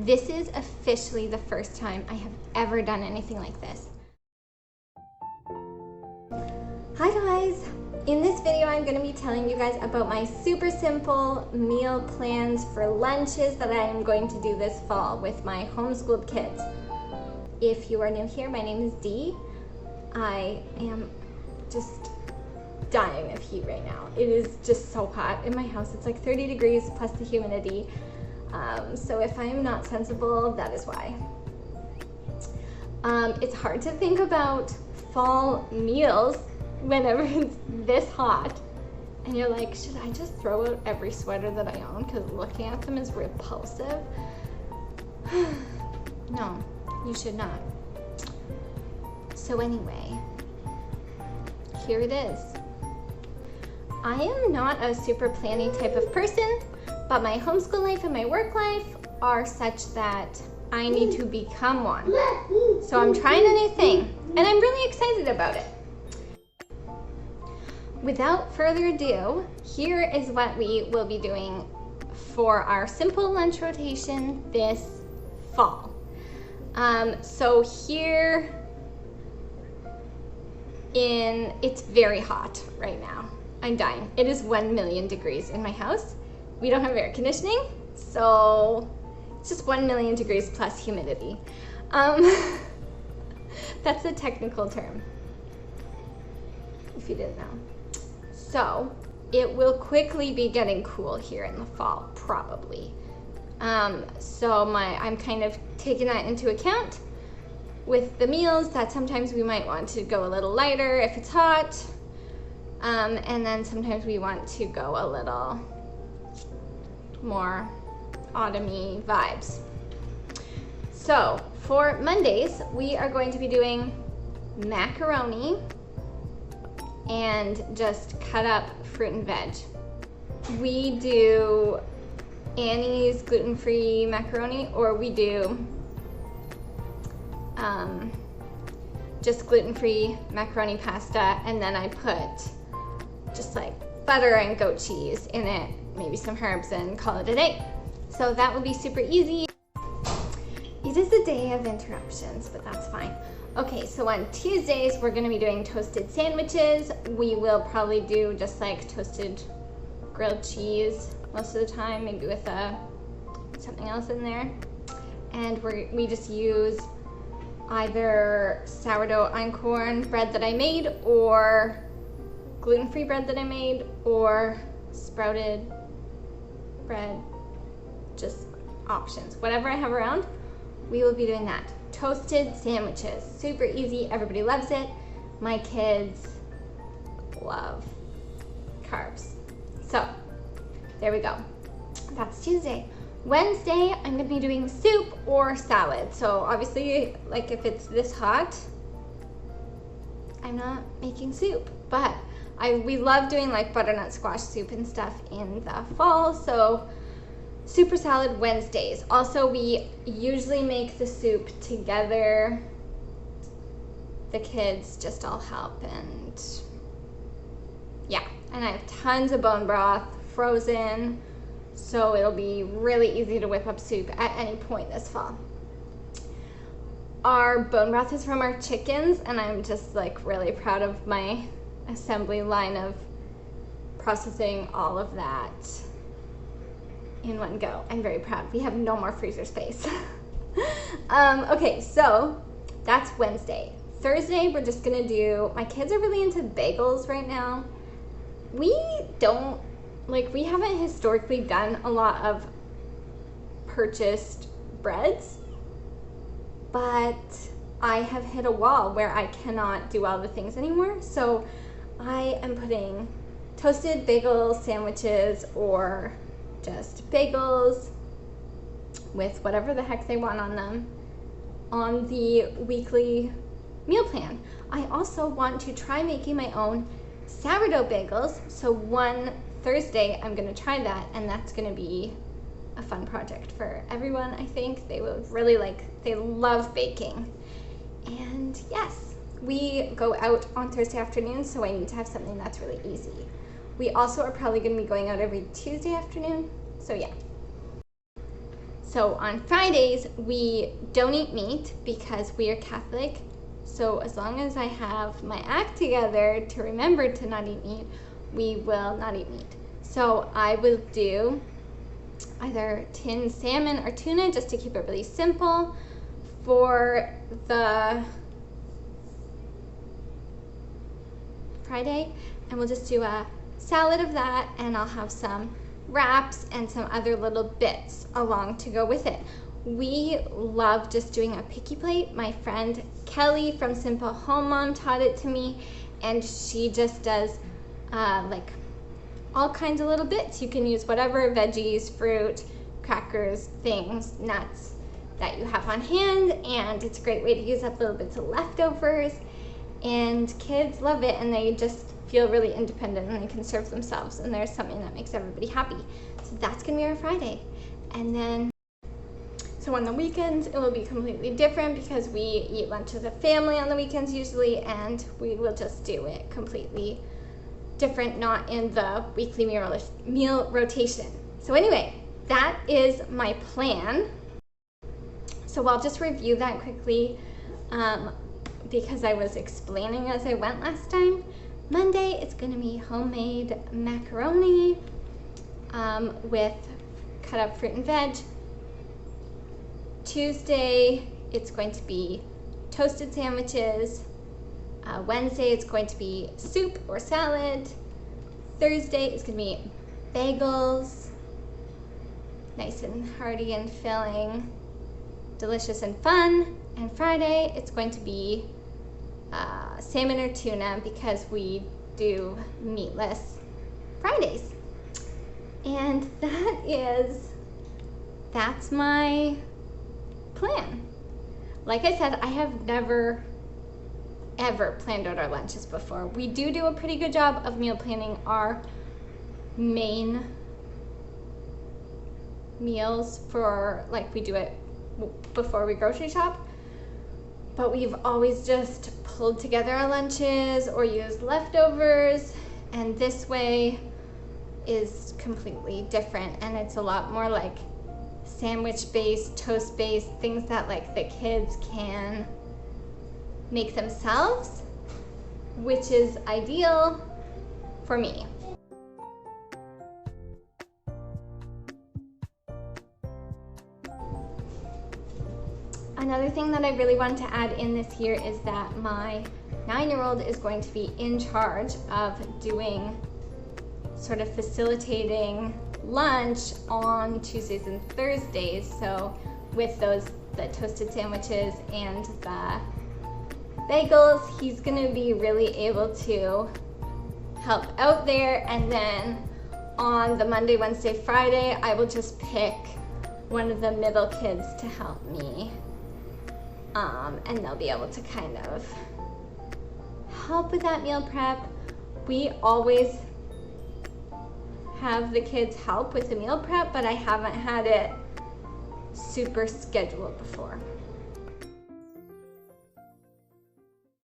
This is officially the first time I have ever done anything like this. Hi guys! In this video, I'm going to be telling you guys about my super simple meal plans for lunches that I am going to do this fall with my homeschooled kids. If you are new here, my name is Dee. I am just dying of heat right now. It is just so hot in my house. It's like 30 degrees plus the humidity. So if I'm not sensible, that is why. It's hard to think about fall meals whenever it's this hot and you're like, should I just throw out every sweater that I own because looking at them is repulsive? No, you should not. So anyway, here it is. I am not a super planning type of person, but my homeschool life and my work life are such that I need to become one. So I'm trying a new thing and I'm really excited about it. Without further ado, here is what we will be doing for our simple lunch rotation this fall. So here it's very hot right now. I'm dying. It is 1 million degrees in my house. We don't have air conditioning, so it's just 1 million degrees plus humidity. That's a technical term, if you didn't know. So it will quickly be getting cool here in the fall, probably. So I'm kind of taking that into account with the meals, that sometimes we might want to go a little lighter if it's hot. And then sometimes we want to go a little more autumny vibes. So for Mondays, we are going to be doing macaroni and just cut up fruit and veg. We do Annie's gluten-free macaroni, or we do just gluten-free macaroni pasta, and then I put just like butter and goat cheese in it, maybe some herbs, and call it a day. So that will be super easy. It is a day of interruptions, but that's fine. Okay, so on Tuesdays, we're gonna be doing toasted sandwiches. We will probably do just like toasted grilled cheese most of the time, maybe with something else in there. And we just use either sourdough einkorn bread that I made, or gluten-free bread that I made, or sprouted bread, just options. Whatever I have around, we will be doing that. Toasted sandwiches, super easy, everybody loves it. My kids love carbs. So there we go. That's Tuesday. Wednesday, I'm gonna be doing soup or salad. So obviously, like if it's this hot, I'm not making soup, but we love doing like butternut squash soup and stuff in the fall. So soup or salad Wednesdays. Also, we usually make the soup together. The kids just all help, and yeah. And I have tons of bone broth frozen, so it'll be really easy to whip up soup at any point this fall. Our bone broth is from our chickens, and I'm just like really proud of my assembly line of processing all of that in one go. I'm very proud. We have no more freezer space. Okay, so that's Wednesday. Thursday, we're just gonna do, my kids are really into bagels right now. We haven't historically done a lot of purchased breads, but I have hit a wall where I cannot do all the things anymore. So I am putting toasted bagel sandwiches, or just bagels with whatever the heck they want on them, on the weekly meal plan. I also want to try making my own sourdough bagels. So one Thursday, I'm gonna try that, and that's gonna be a fun project for everyone. I think they will really they love baking. And yes, we go out on Thursday afternoon, so I need to have something that's really easy. We also are probably gonna be going out every Tuesday afternoon, so yeah. So on Fridays, we don't eat meat because we are Catholic. So as long as I have my act together to remember to not eat meat, we will not eat meat. So I will do either tinned salmon or tuna just to keep it really simple for the Friday, and we'll just do a salad of that, and I'll have some wraps and some other little bits along to go with it. We love just doing a picky plate. My friend Kelly from Simple Home Mom taught it to me, and she just does like all kinds of little bits. You can use whatever veggies, fruit, crackers, things, nuts that you have on hand, and it's a great way to use up little bits of leftovers. And kids love it, and they just feel really independent, and they can serve themselves, and there's something that makes everybody happy. So that's gonna be our Friday. And then, so on the weekends, it will be completely different because we eat lunch as a family on the weekends usually, and we will just do it completely different, not in the weekly meal rotation. So anyway, that is my plan. So I'll just review that quickly because I was explaining as I went last time. Monday, it's gonna be homemade macaroni with cut up fruit and veg. Tuesday, it's going to be toasted sandwiches. Wednesday, it's going to be soup or salad. Thursday, it's gonna be bagels, nice and hearty and filling, delicious and fun. And Friday, it's going to be salmon or tuna because we do meatless Fridays. And that's my plan. Like I said, I have never ever planned out our lunches before. We do a pretty good job of meal planning our main meals for, like, we do it before we grocery shop, but we've always just pulled together our lunches or used leftovers, and this way is completely different, and it's a lot more like sandwich based, toast based, things that like the kids can make themselves, which is ideal for me. Another thing that I really want to add in this year is that my 9-year-old is going to be in charge of doing, sort of facilitating lunch on Tuesdays and Thursdays. So with the toasted sandwiches and the bagels, he's gonna be really able to help out there. And then on the Monday, Wednesday, Friday, I will just pick one of the middle kids to help me. And they'll be able to kind of help with that meal prep. We always have the kids help with the meal prep, but I haven't had it super scheduled before.